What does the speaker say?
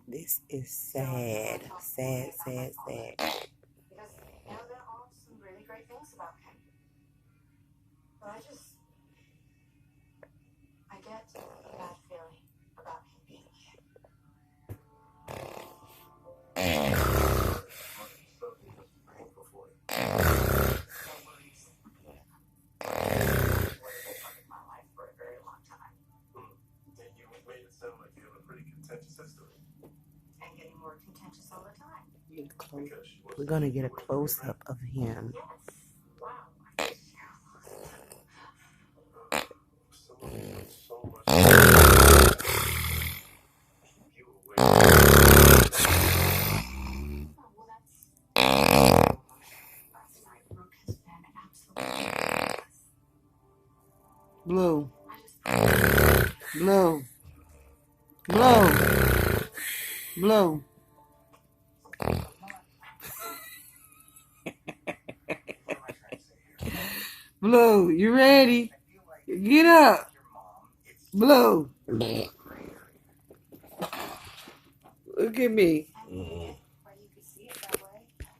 This is sad. Sad, sad, sad. Because there are some really great things about him. But I get a bad feeling about him being here. My life for a very long time. And you made it sound like you have a pretty contentious history. And getting more contentious all the time. We're gonna get a close-up of him. Yes. Wow. Blue. Blue. Blue. Blue. Blue, you ready? Get up. Blue. Look at me.